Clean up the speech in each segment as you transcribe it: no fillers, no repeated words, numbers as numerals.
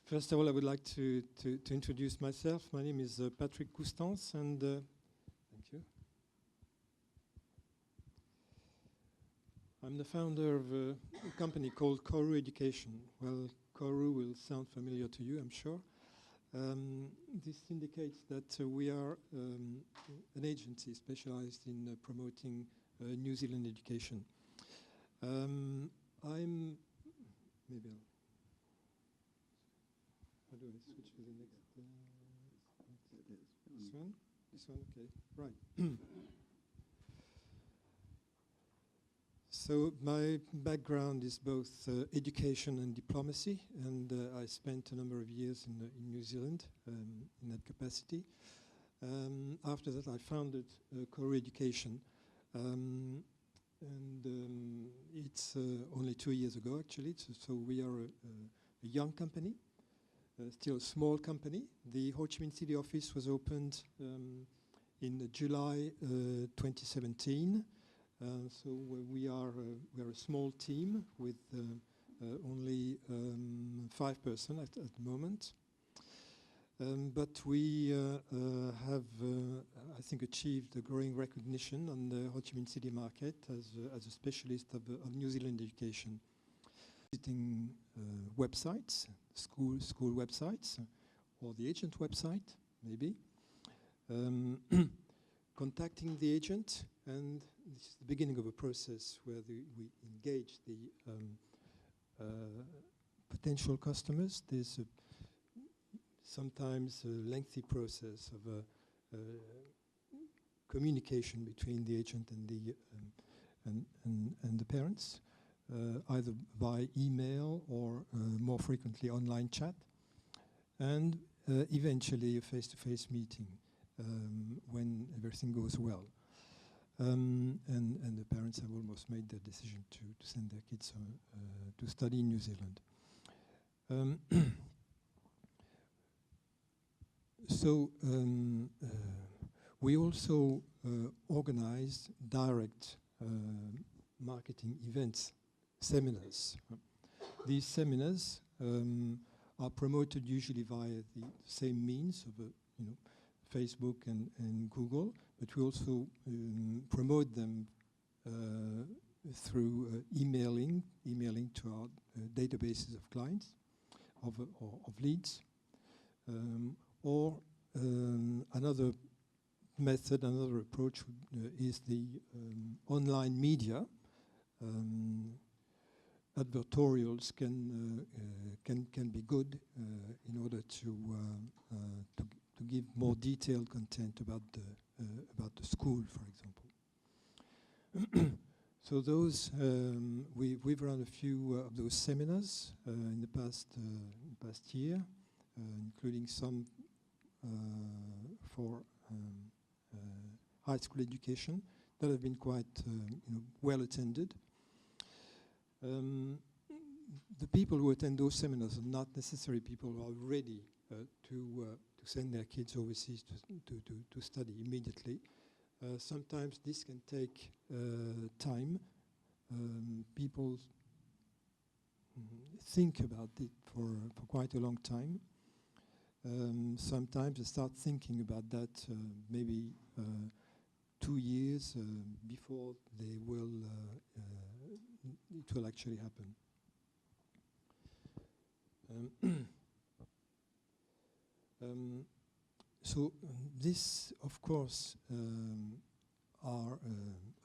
First of all, I would like to introduce myself. My name is Patrick Coustance, and thank you. I'm the founder of a company called Koru Education. Well, Koru will sound familiar to you, I'm sure. This indicates that we are an agency specialized in promoting New Zealand education. Maybe how do I switch to the next? This one? This one? Okay, right. So my background is both education and diplomacy, and I spent a number of years in New Zealand in that capacity. After that, I founded Koru Education, and it's only 2 years ago, actually. So we are a young company, still a small company. The Ho Chi Minh City office was opened in July 2017. So we are a small team with only 5 persons at the moment. But we have, I think, achieved a growing recognition on the Ho Chi Minh City market as a specialist of New Zealand education. Visiting websites, school websites, or the agent website, maybe. Contacting the agent, and this is the beginning of a process where we engage the potential customers. There's sometimes a lengthy process of communication between the agent and the parents, either by email or more frequently online chat, and eventually a face-to-face meeting when everything goes well. And the parents have almost made their decision to send their kids to study in New Zealand. So we also organize direct marketing events, seminars. These seminars are promoted usually via the same means of Facebook and Google, but we also promote them through emailing to our databases of clients, of leads, or another method, another approach is the online media. Advertorials can be good in order to give more detailed content about the school, for example. So those we've run a few of those seminars in the past year, including some for high school education that have been quite well attended. The people who attend those seminars are not necessarily people who are ready to send their kids overseas to study immediately. Sometimes this can take time. People think about it for quite a long time. Sometimes they start thinking about that maybe 2 years before they will it will actually happen. So this, of course, are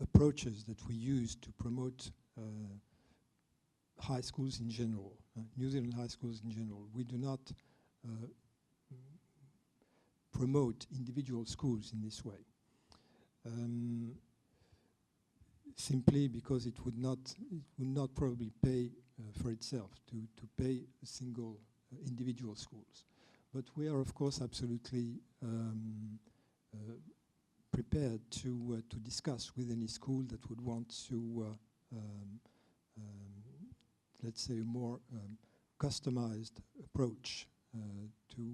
approaches that we use to promote high schools in general, New Zealand high schools in general. We do not promote individual schools in this way, simply because it would not probably pay for itself to pay a single individual schools. But we are, of course, absolutely prepared to discuss with any school that would want to, let's say, a more customized approach to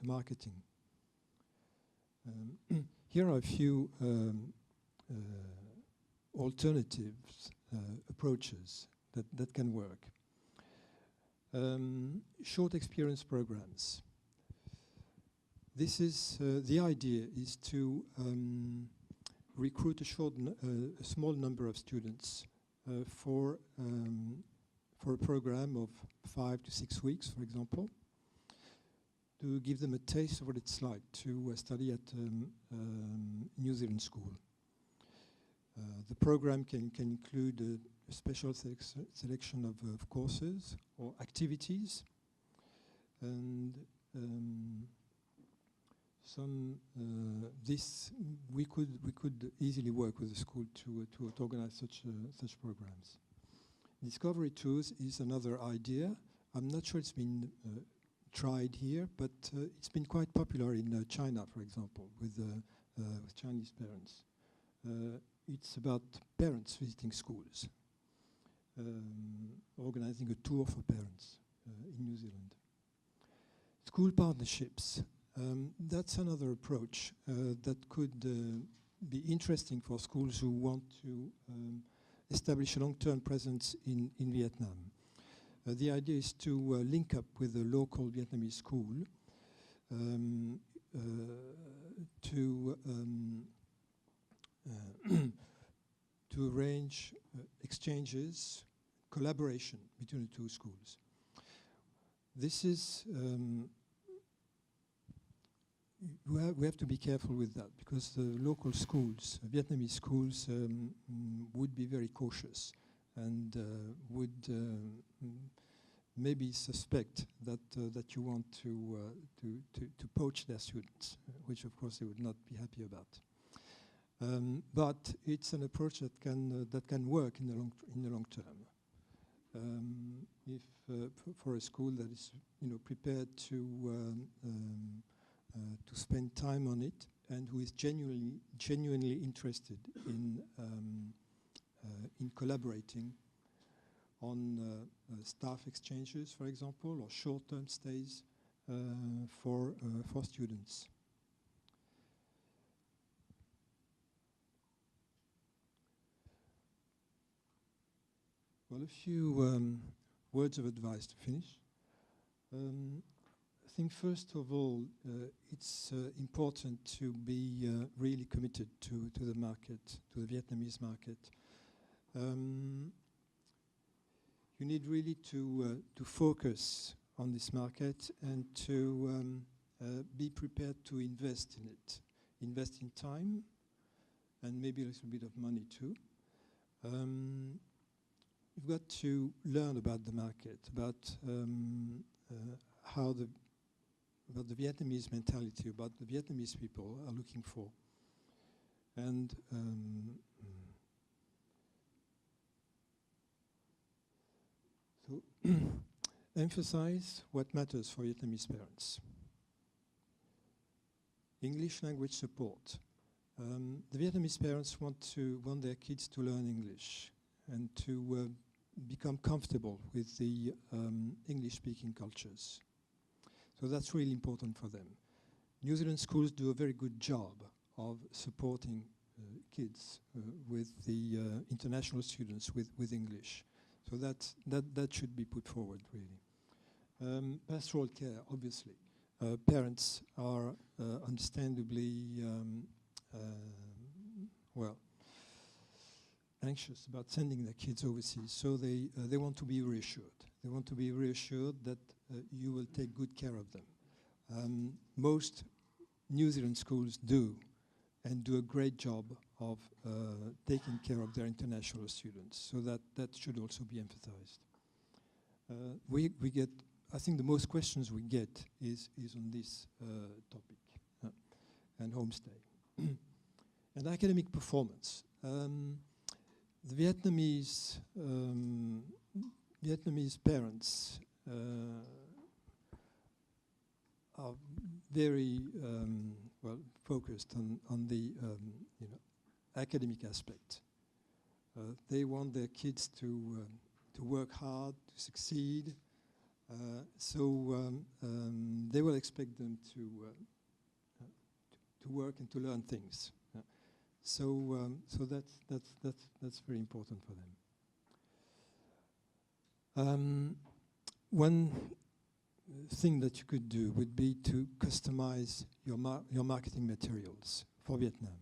marketing. Here are a few alternatives, approaches that can work. Short experience programs. This is the idea is to recruit a small number of students for a program of 5 to 6 weeks, for example, to give them a taste of what it's like to study at New Zealand school. The program can include a special selection of courses or activities, and we could easily work with the school to organize such programs. Discovery tours is another idea. I'm not sure it's been tried here, but it's been quite popular in China, for example, with Chinese parents. It's about parents visiting schools, organizing a tour for parents in New Zealand. School partnerships. That's another approach that could be interesting for schools who want to establish a long-term presence in Vietnam. The idea is to link up with a local Vietnamese school to arrange exchanges, collaboration between the two schools. This is we have to be careful with that, because the local schools, Vietnamese schools, would be very cautious and would maybe suspect that you want to poach their students, which of course they would not be happy about. But it's an approach that can work in the long term. If for a school that is prepared to spend time on it and who is genuinely interested in collaborating on staff exchanges, for example, or short-term stays for students. Well, a few words of advice to finish. I think first of all, it's important to be really committed to the market, to the Vietnamese market. You need really to focus on this market and to be prepared to invest in it. Invest in time and maybe a little bit of money too. You've got to learn about the market, about the Vietnamese mentality, about the Vietnamese people are looking for, and so emphasize what matters for Vietnamese parents. English language support. The Vietnamese parents want their kids to learn English and to become comfortable with the English-speaking cultures. So that's really important for them. New Zealand schools do a very good job of supporting kids with the international students with English. So that should be put forward, really. Pastoral care, obviously. Parents are understandably, anxious about sending their kids overseas, so they want to be reassured. They want to be reassured that you will take good care of them. Most New Zealand schools do, and do a great job of taking care of their international students, so that should also be emphasized. We get, I think the most questions we get is on this topic, and homestay. And academic performance. The Vietnamese parents are very focused on the academic aspect. They want their kids to work hard, to succeed. So they will expect them to work and to learn things. So that's very important for them. one thing that you could do would be to customize your marketing materials for Vietnam.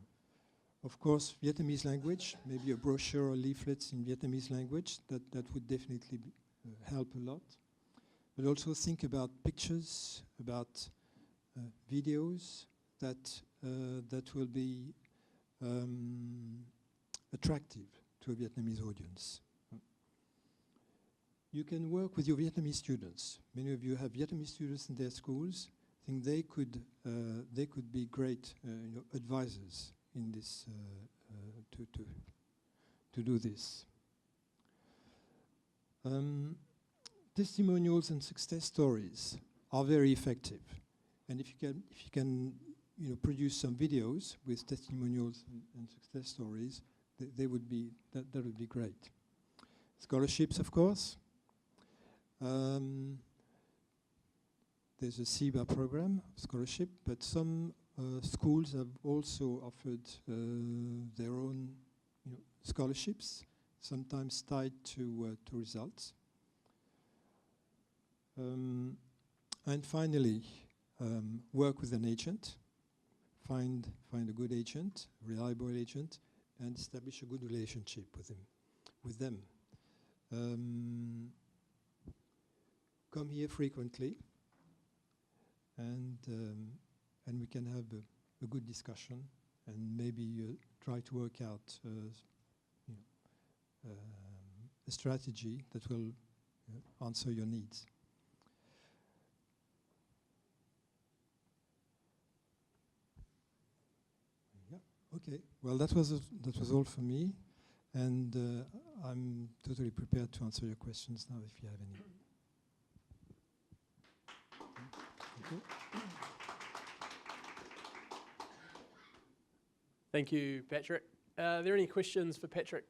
Of course, Vietnamese language, maybe a brochure or leaflets in Vietnamese language, that would definitely help a lot. But also think about pictures, about videos that will be attractive to a Vietnamese audience. You can work with your Vietnamese students. Many of you have Vietnamese students in their schools. I think they could be great advisors in this to do this. Testimonials and success stories are very effective, and if you can produce some videos with testimonials and success stories, that would be great. Scholarships, of course. There's a SIBA program scholarship, but some schools have also offered their own scholarships, sometimes tied to results. And finally, work with an agent. Find a good agent, reliable agent, and establish a good relationship with them. Come here frequently, and we can have a good discussion, and maybe try to work out a strategy that will answer your needs. Yeah. Okay. Well, that was all for me, and I'm totally prepared to answer your questions now if you have any. Thank you, Patrick. Are there any questions for Patrick